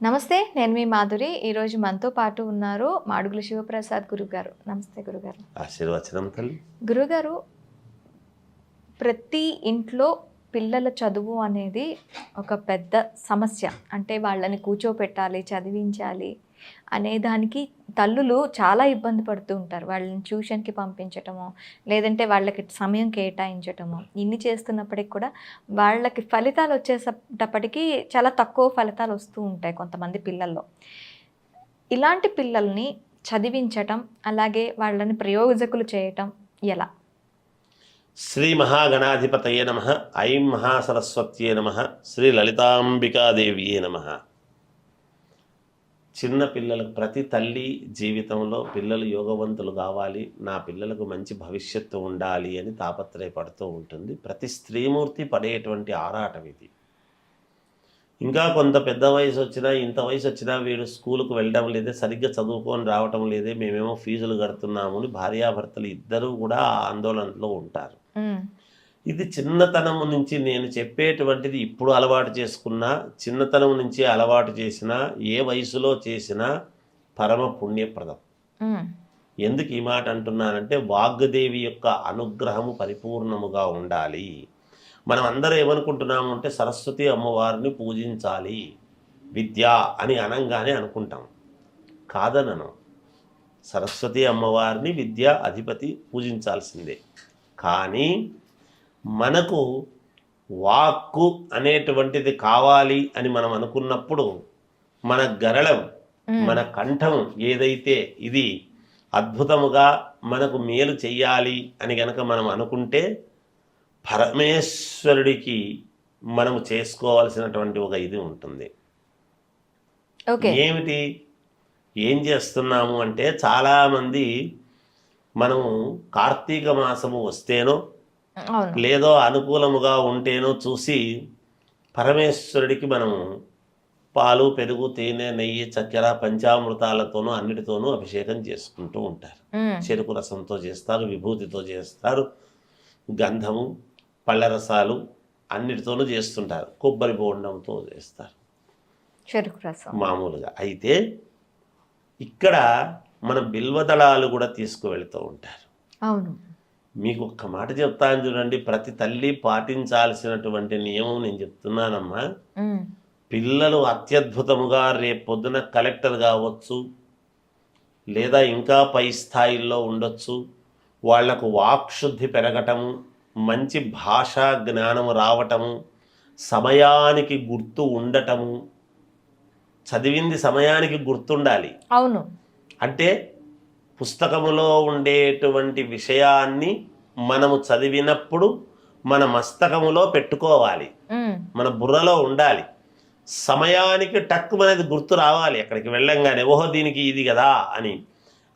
నమస్తే, నేను మీ మాధురి. ఈరోజు మనతో పాటు ఉన్నారు మాడుగుల శివప్రసాద్ గురుగారు. నమస్తే గురుగారు. ఆశీర్వచనం తల్లి. గురుగారు, ప్రతి ఇంట్లో పిల్లల చదువు అనేది ఒక పెద్ద సమస్య. అంటే వాళ్ళని కూర్చోపెట్టాలి, చదివించాలి అనే దానికి తల్లులు చాలా ఇబ్బంది పడుతూ ఉంటారు. వాళ్ళని ట్యూషన్కి పంపించటము, లేదంటే వాళ్ళకి సమయం కేటాయించటము, ఇన్ని చేస్తున్నప్పటికి కూడా వాళ్ళకి ఫలితాలు వచ్చేటప్పటికీ చాలా తక్కువ ఫలితాలు వస్తూ ఉంటాయి కొంతమంది పిల్లల్లో. ఇలాంటి పిల్లల్ని చదివించటం, అలాగే వాళ్ళని ప్రయోజకులు చేయటం ఎలా? శ్రీ మహాగణాధిపతయే నమః. ఐం మహాసరస్వత్యే నమః. శ్రీ లలితాంబికాదేవియే నమః. చిన్న పిల్లలకు, ప్రతి తల్లి జీవితంలో పిల్లలు యోగవంతులు కావాలి, నా పిల్లలకు మంచి భవిష్యత్తు ఉండాలి అని తాపత్రయపడుతూ ఉంటుంది. ప్రతి స్త్రీమూర్తి పడేటువంటి ఆరాటం ఇది. ఇంకా కొంత పెద్ద వయసు వచ్చినా, ఇంత వయసు వచ్చినా వీడు స్కూలుకు వెళ్ళడం లేదే, సరిగ్గా చదువుకొని రావటం లేదే, మేమేమో ఫీజులు కడుతున్నాము అని భార్యాభర్తలు ఇద్దరూ కూడా ఆందోళనలో ఉంటారు. ఇది చిన్నతనం నుంచి నేను చెప్పేటువంటిది ఇప్పుడు అలవాటు చేసుకున్నా, చిన్నతనం నుంచి అలవాటు చేసినా, ఏ వయసులో చేసినా పరమ పుణ్యప్రదం. ఎందుకు ఈ మాట అంటున్నానంటే, వాగ్దేవి యొక్క అనుగ్రహము పరిపూర్ణముగా ఉండాలి. మనం అందరూ ఏమనుకుంటున్నాము అంటే, సరస్వతి అమ్మవారిని పూజించాలి విద్య అని అనంగానే అనుకుంటాం. కాదనను. సరస్వతి అమ్మవారిని విద్య అధిపతి పూజించాల్సిందే. కానీ మనకు వాక్కు అనేటువంటిది కావాలి అని మనం అనుకున్నప్పుడు, మన గరళం, మన కంఠం ఏదైతే ఇది అద్భుతముగా మనకు మేలు చెయ్యాలి అని గనక మనం అనుకుంటే, పరమేశ్వరుడికి మనము చేసుకోవాల్సినటువంటి ఒక ఇది ఉంటుంది. ఏమిటి, ఏం చేస్తున్నాము అంటే, చాలామంది మనము కార్తీక మాసము వస్తేనో లేదో అనుకూలముగా ఉంటేనో చూసి పరమేశ్వరుడికి మనము పాలు, పెరుగు, తేనె, నెయ్యి, చక్కెర, పంచామృతాలతోనూ అన్నిటితోనూ అభిషేకం చేసుకుంటూ ఉంటారు. చెరుకు రసంతో చేస్తారు, విభూతితో చేస్తారు, గంధము, పళ్ళరసాలు అన్నిటితోనూ చేస్తుంటారు, కొబ్బరి బోండంతో చేస్తారు, చెరుకు రసం మామూలుగా. అయితే ఇక్కడ మన బిల్వదళాలు కూడా తీసుకువెళ్తూ ఉంటారు. అవును. మీకు ఒక్క మాట చెప్తాను చూడండి, ప్రతి తల్లి పాటించాల్సినటువంటి నియమం నేను చెప్తున్నానమ్మా. పిల్లలు అత్యద్భుతముగా రేపు పొద్దున కలెక్టర్ కావచ్చు, లేదా ఇంకా పై స్థాయిల్లో ఉండొచ్చు. వాళ్లకు వాక్శుద్ధి పెరగటము, మంచి భాషా జ్ఞానము రావటము, సమయానికి గుర్తు ఉండటము. చదివింది సమయానికి గుర్తుండాలి. అవును. అంటే పుస్తకములో ఉండేటువంటి విషయాన్ని మనము చదివినప్పుడు మన మస్తకములో పెట్టుకోవాలి, మన బుర్రలో ఉండాలి. సమయానికి టక్కుమనేది గుర్తు రావాలి. అక్కడికి వెళ్ళంగానే ఓహో దీనికి ఇది కదా అని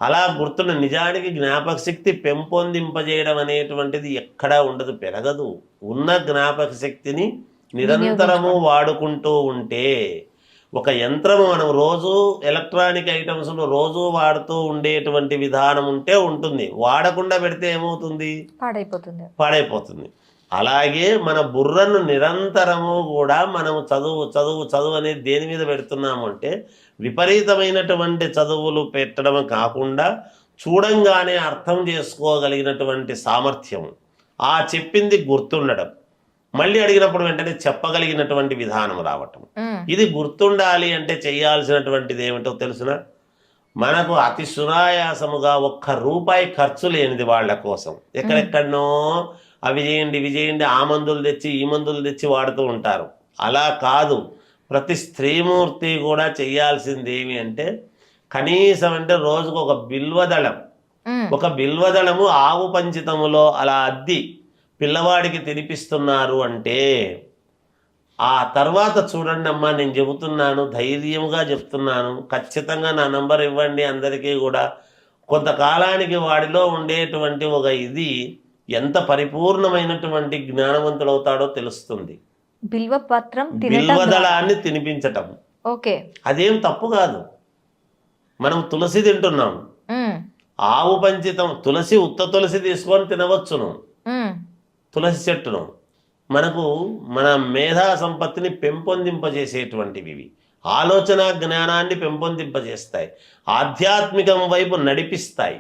అలా గుర్తున్న, నిజానికి జ్ఞాపక శక్తి పెంపొందింపజేయడం అనేటువంటిది ఎక్కడా ఉండదు, పెరగదు. ఉన్న జ్ఞాపక శక్తిని నిరంతరము వాడుకుంటూ ఉంటే, ఒక యంత్రము మనం రోజు ఎలక్ట్రానిక్ ఐటమ్స్ను రోజు వాడుతూ ఉండేటువంటి విధానం ఉంటే ఉంటుంది, వాడకుండా పెడితే ఏమవుతుంది, పాడైపోతుంది. అలాగే మన బుర్రను నిరంతరము కూడా మనము చదువు అనేది దేని మీద పెడుతున్నాము అంటే, విపరీతమైనటువంటి చదువులు పెట్టడం కాకుండా చూడంగానే అర్థం చేసుకోగలిగినటువంటి సామర్థ్యం, ఆ చెప్పింది గుర్తుండడం, మళ్ళీ అడిగినప్పుడు వెంటనే చెప్పగలిగినటువంటి విధానం రావటం. ఇది గుర్తుండాలి అంటే చేయాల్సినటువంటిది ఏమిటో తెలుసునా? మనకు అతి సునాయాసముగా ₹1 ఖర్చు లేనిది వాళ్ళ కోసం ఎక్కడెక్కడనో అవి చేయండి ఇవి చేయండి, ఆ మందులు తెచ్చి ఈ మందులు తెచ్చి వాడుతూ ఉంటారు. అలా కాదు. ప్రతి స్త్రీమూర్తి కూడా చేయాల్సింది ఏమి అంటే, కనీసం అంటే రోజుకు ఒక బిల్వదళము ఆవు పంచితములో అలా అద్ది పిల్లవాడికి తినిపిస్తున్నారు అంటే, ఆ తర్వాత చూడండి అమ్మా, నేను చెబుతున్నాను, ధైర్యంగా చెప్తున్నాను, ఖచ్చితంగా నా నంబర్ ఇవ్వండి అందరికీ కూడా. కొంతకాలానికి వాడిలో ఉండేటువంటి ఒక ఇది ఎంత పరిపూర్ణమైనటువంటి జ్ఞానవంతుడవుతాడో తెలుస్తుంది. బిల్వదళాన్ని తినిపించటం అదేం తప్పు కాదు. మనం తులసి తింటున్నాం, ఆవు పంచితం తులసి, ఉత్త తులసి తీసుకొని తినవచ్చును, తులసి చెట్టును. మనకు మన మేధా సంపత్తిని పెంపొందింపజేసేటువంటివి. ఆలోచన జ్ఞానాన్ని పెంపొందింపజేస్తాయి, ఆధ్యాత్మికం వైపు నడిపిస్తాయి.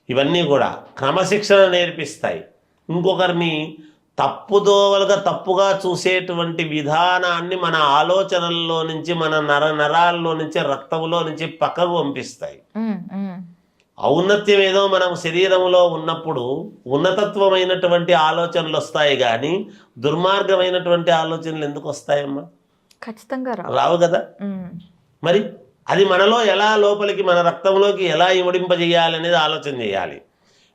ఇవన్నీ కూడా క్రమశిక్షణ నేర్పిస్తాయి. ఇంకొకరిని తప్పుదోవలుగా తప్పుగా చూసేటువంటి విధానాన్ని మన ఆలోచనల్లో నుంచి, మన నరాల్లో నుంచి, రక్తంలో నుంచి పక్కకు పంపిస్తాయి. ఔన్నత్యం ఏదో మనం శరీరంలో ఉన్నప్పుడు ఉన్నతత్వమైనటువంటి ఆలోచనలు వస్తాయి, కానీ దుర్మార్గమైనటువంటి ఆలోచనలు ఎందుకు వస్తాయమ్మా? ఖచ్చితంగా రావు కదా. మరి అది మనలో ఎలా లోపలికి, మన రక్తంలోకి ఎలా ఇమడింపజేయాలి ఆలోచన చేయాలి.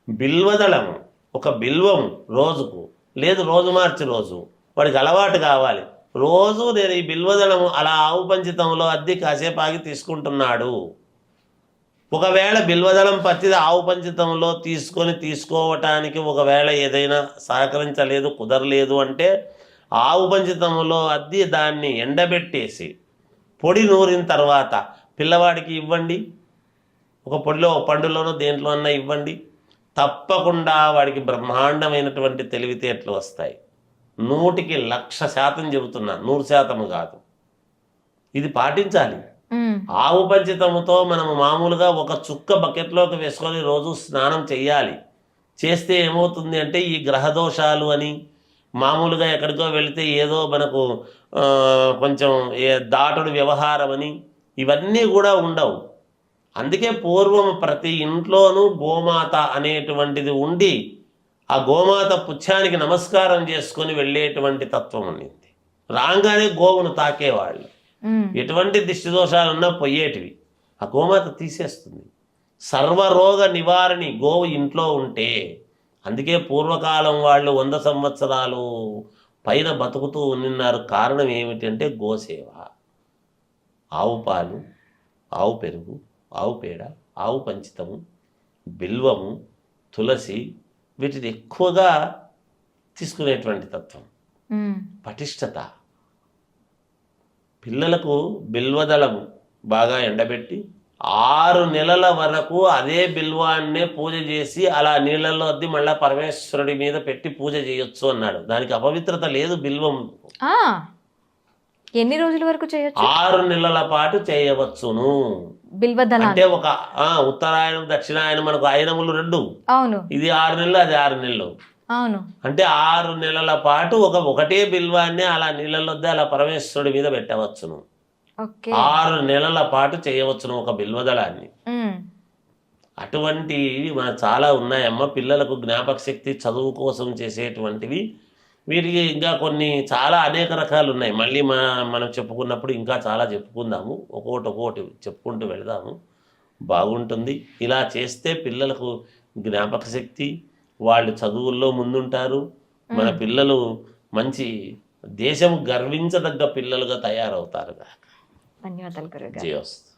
బిల్వదళం, ఒక బిల్వం రోజుకు, లేదు రోజు మార్చి రోజు వాడికి అలవాటు కావాలి. రోజు నేను ఈ బిల్వదళం అలా ఆవు పంచితంలో అద్దె కాసేపు ఆగి తీసుకుంటున్నాడు. ఒకవేళ బిల్వదళం పత్తిది ఆవు పంచితంలో తీసుకోవటానికి ఒకవేళ ఏదైనా సహకరించలేదు, కుదరలేదు అంటే ఆవు పంచితంలో అద్దె దాన్ని ఎండబెట్టేసి పొడి నూరిన తర్వాత పిల్లవాడికి ఇవ్వండి. ఒక పొడిలో, ఒక పండులోనో దేంట్లో అన్నా ఇవ్వండి. తప్పకుండా వాడికి బ్రహ్మాండమైనటువంటి తెలివితేటలు వస్తాయి. 100కి 1,00,000% చెబుతున్నా, 100% కాదు. ఇది పాటించాలి. ఆవు పంచితముతో మనము మామూలుగా ఒక చుక్క బకెట్లోకి వేసుకొని రోజు స్నానం చెయ్యాలి. చేస్తే ఏమవుతుంది అంటే ఈ గ్రహదోషాలు అని, మామూలుగా ఎక్కడికో వెళితే ఏదో మనకు కొంచెం దాటుడు వ్యవహారం అని, ఇవన్నీ కూడా ఉండవు. అందుకే పూర్వం ప్రతి ఇంట్లోనూ గోమాత అనేటువంటిది ఉండి ఆ గోమాత పుచ్ఛానికి నమస్కారం చేసుకొని వెళ్ళేటువంటి తత్వం ఉండింది. రాగానే గోవును తాకేవాళ్ళు. ఎటువంటి దిష్టి దోషాలున్నా పోయేటివి, ఆ గోమాత తీసేస్తుంది. సర్వరోగ నివారణి గోవు ఇంట్లో ఉంటే. అందుకే పూర్వకాలం వాళ్ళు 100 సంవత్సరాలు పైన బతుకుతూ ఉన్నారు. కారణం ఏమిటంటే గోసేవ. ఆవు పాలు, ఆవు పెరుగు, ఆవు పేడ, ఆవు పంచితము, బిల్వము, తులసి, వీటిని ఎక్కువగా తీసుకునేటువంటి తత్వం. పటిష్టత. పిల్లలకు బిల్వదళము బాగా ఎండబెట్టి 6 నెలల వరకు అదే బిల్వాన్నే పూజ చేసి అలా నీళ్ళల్లో అద్ది మళ్ళా పరమేశ్వరుడి మీద పెట్టి పూజ చేయొచ్చు అన్నాడు. దానికి అపవిత్రత లేదు. బిల్వం ఎన్ని రోజుల వరకు చేయొచ్చు? 6 నెలల పాటు చేయవచ్చును. బిల్వదళం అంటే ఒక ఉత్తరాయణం, దక్షిణాయనం, మనకు ఆయనములు 2. అవును. ఇది 6 నెలలు, అది 6 నెలలు. అవును. అంటే 6 నెలల పాటు ఒకటే బిల్వాన్ని అలా నీళ్ళల్లో అలా పరమేశ్వరుడి మీద పెట్టవచ్చును. 6 నెలల పాటు చేయవచ్చును ఒక బిల్వదళాన్ని. అటువంటి మన చాలా ఉన్నాయమ్మ. పిల్లలకు జ్ఞాపక శక్తి, చదువు కోసం చేసేటువంటివి. వీటికి ఇంకా కొన్ని చాలా అనేక రకాలు ఉన్నాయి. మళ్ళీ మనం చెప్పుకున్నప్పుడు ఇంకా చాలా చెప్పుకుందాము. ఒక్కొక్కటి చెప్పుకుంటూ వెళదాము. బాగుంటుంది. ఇలా చేస్తే పిల్లలకు జ్ఞాపక శక్తి, వాళ్ళు చదువుల్లో ముందుంటారు. మన పిల్లలు మంచి దేశం గర్వించదగ్గ పిల్లలుగా తయారవుతారు. ధన్యవాదాలు గురుగారు. జయోస్తు.